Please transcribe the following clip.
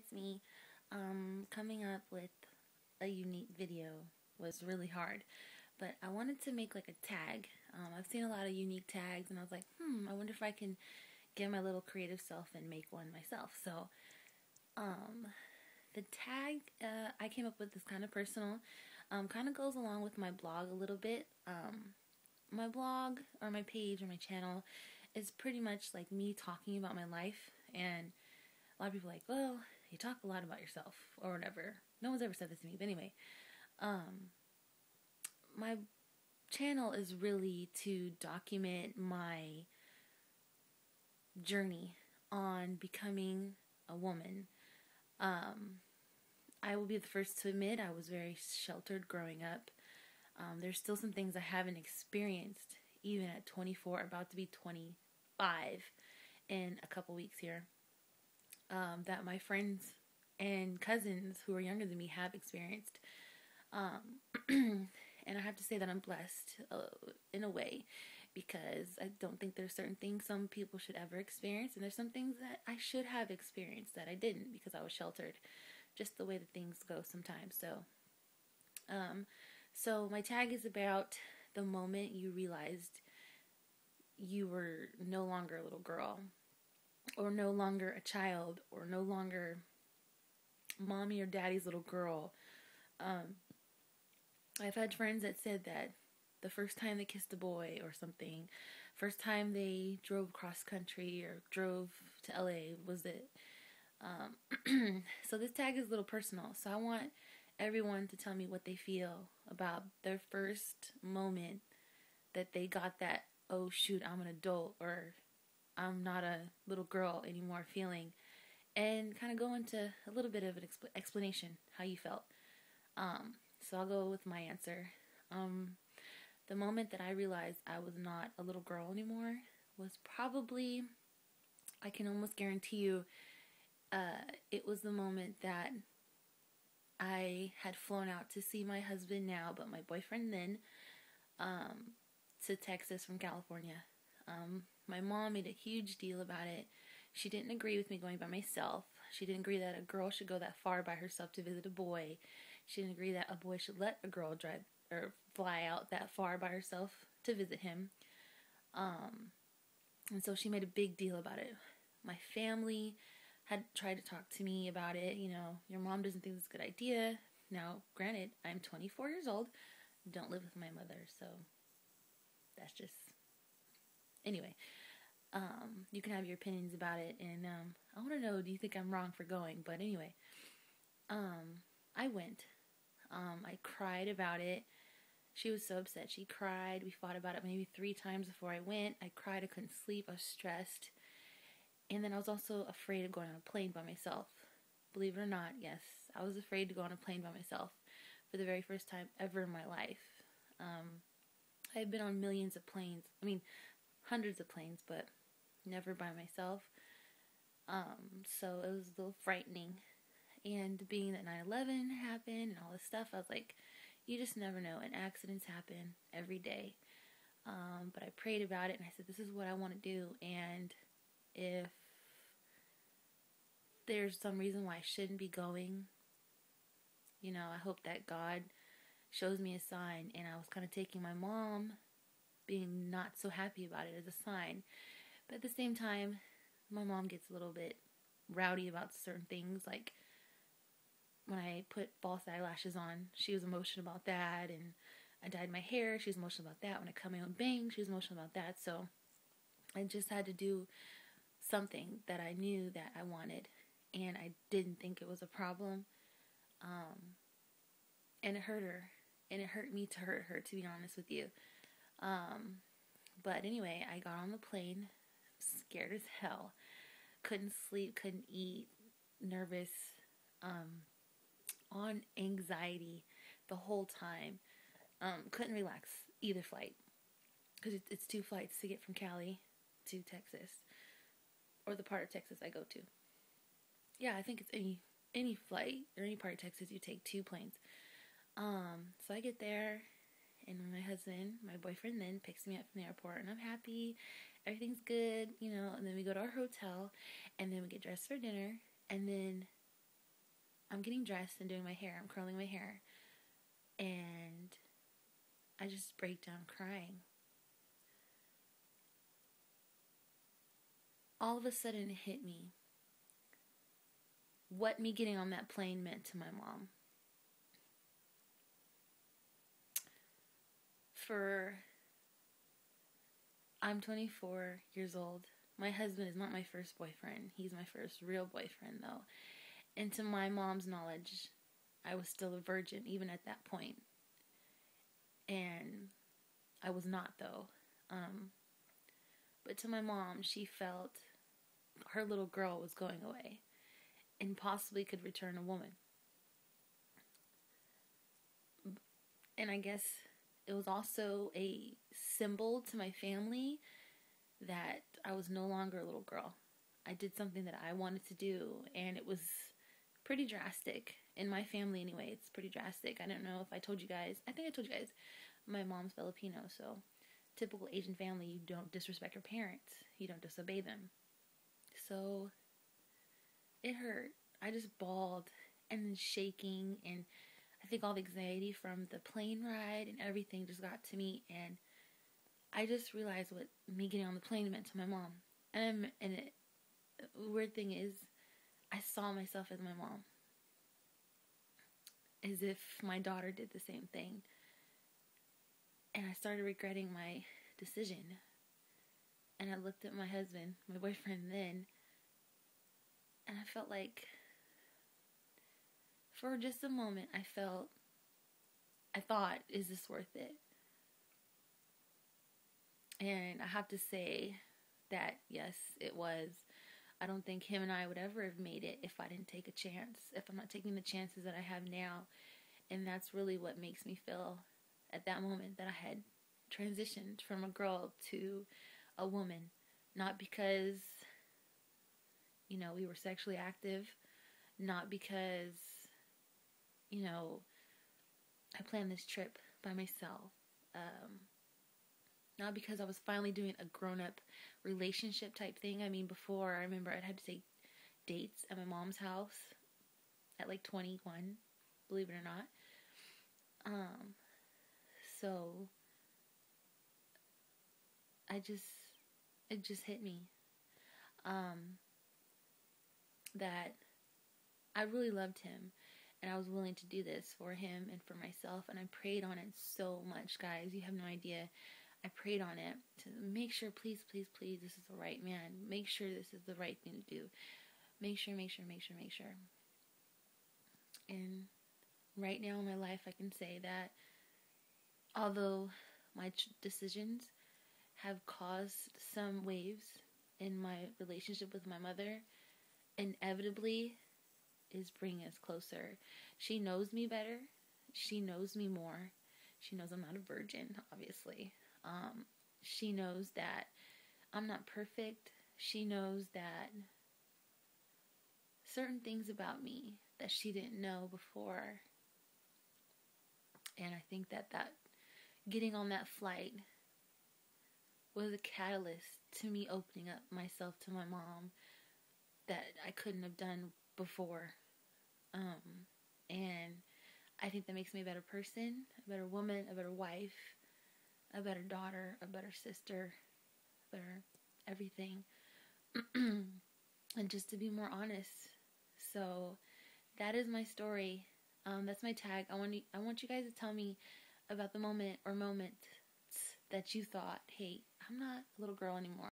it's me. Coming up with a unique video was really hard, but I wanted to make like a tag. I've seen a lot of unique tags, and I was like, I wonder if I can get my little creative self and make one myself. So, um, the tag I came up with is kind of personal. Kind of goes along with my blog a little bit. My blog or my page or my channel is pretty much like me talking about my life, and a lot of people are like, well, you talk a lot about yourself or whatever. No one's ever said this to me, but anyway, my channel is really to document my journey on becoming a woman. I will be the first to admit I was very sheltered growing up. There's still some things I haven't experienced, even at 24, about to be 25 in a couple weeks here, that my friends and cousins who are younger than me have experienced. And I have to say that I'm blessed in a way, because I don't think there's certain things some people should ever experience, and there's some things that I should have experienced that I didn't because I was sheltered, just the way that things go sometimes. So my tag is about the moment you realized you were no longer a little girl, or no longer a child, or no longer mommy or daddy's little girl. I've had friends that said that the first time they kissed a boy or something, first time they drove cross country or drove to LA was it. So this tag is a little personal. So I want everyone to tell me what they feel about their first moment that they got that, oh shoot, I'm an adult, or I'm not a little girl anymore feeling, and kind of go into a little bit of an explanation how you felt. So I'll go with my answer. The moment that I realized I was not a little girl anymore was probably, I can almost guarantee you, it was the moment that I had flown out to see my husband now, but my boyfriend then, to Texas from California. My mom made a huge deal about it. She didn't agree with me going by myself. She didn't agree that a girl should go that far by herself to visit a boy. She didn't agree that a boy should let a girl drive or fly out that far by herself to visit him. And so she made a big deal about it. My family had tried to talk to me about it. You know, your mom doesn't think it's a good idea. Now, granted, I'm 24 years old. Don't live with my mother, so that's just... Anyway, you can have your opinions about it, and I want to know, do you think I'm wrong for going? But anyway, I went. I cried about it. She was so upset. She cried. We fought about it maybe 3 times before I went. I cried. I couldn't sleep. I was stressed. And then I was also afraid of going on a plane by myself. Believe it or not, yes, I was afraid to go on a plane by myself for the very first time ever in my life. I had been on millions of planes. I mean, hundreds of planes, but never by myself. So it was a little frightening. And being that 9/11 happened and all this stuff, I was like, you just never know. And accidents happen every day. But I prayed about it, and I said, this is what I want to do. And if there's some reason why I shouldn't be going, you know, I hope that God shows me a sign. And I was kind of taking my mom being not so happy about it as a sign. But at the same time, my mom gets a little bit rowdy about certain things. Like when I put false eyelashes on, she was emotional about that. And I dyed my hair, she was emotional about that. When I cut my own bangs, she was emotional about that. So I just had to do something that I knew that I wanted, and I didn't think it was a problem. And it hurt her, and it hurt me to hurt her, to be honest with you. But anyway, I got on the plane, scared as hell, couldn't sleep, couldn't eat, nervous, on anxiety the whole time. Couldn't relax either flight, because it's 2 flights to get from Cali to Texas, or the part of Texas I go to. Yeah, I think it's any flight or any part of Texas, you take 2 planes. So I get there, and my husband, my boyfriend then, picks me up from the airport, and I'm happy, everything's good, you know, and then we go to our hotel, and then we get dressed for dinner, and then I'm getting dressed and doing my hair. I'm curling my hair. And I just break down crying. All of a sudden it hit me what me getting on that plane meant to my mom. I'm 24 years old. My husband is not my first boyfriend. He's my first real boyfriend, though. And to my mom's knowledge, I was still a virgin, even at that point. And I was not, though. But to my mom, she felt her little girl was going away and possibly could return a woman. And I guess it was also a symbol to my family that I was no longer a little girl. I did something that I wanted to do, and it was pretty drastic. In my family, anyway, it's pretty drastic. I don't know if I told you guys. I think I told you guys. My mom's Filipino, so typical Asian family, you don't disrespect your parents. You don't disobey them. So it hurt. I just bawled and shaking, and I think all the anxiety from the plane ride and everything just got to me, and I just realized what me getting on the plane meant to my mom. The weird thing is, I saw myself as my mom, as if my daughter did the same thing. And I started regretting my decision. And I looked at my husband, my boyfriend then, and I felt like, for just a moment, I thought, is this worth it? And I have to say that, yes, it was. I don't think him and I would ever have made it if I didn't take a chance, if I'm not taking the chances that I have now. And that's really what makes me feel at that moment that I had transitioned from a girl to a woman. Not because, we were sexually active, not because, I planned this trip by myself. Not because I was finally doing a grown-up relationship type thing. I mean, before, I remember I'd had to take dates at my mom's house at like 21, believe it or not. So it just hit me, that I really loved him, and I was willing to do this for him and for myself, and I prayed on it so much, guys. You have no idea. I prayed on it to make sure, please, please, please, this is the right man. Make sure this is the right thing to do. Make sure. And right now in my life, I can say that although my decisions have caused some waves in my relationship with my mother, inevitably is bringing us closer. She knows me better. She knows me more. She knows I'm not a virgin, obviously. She knows that I'm not perfect. She knows that certain things about me that she didn't know before. And I think that getting on that flight was a catalyst to me opening up myself to my mom that I couldn't have done before. And I think that makes me a better person, a better woman, a better wife, a better daughter, a better sister, better everything. And just to be more honest. So that is my story. That's my tag. I want you guys to tell me about the moment or moments that you thought, hey, I'm not a little girl anymore.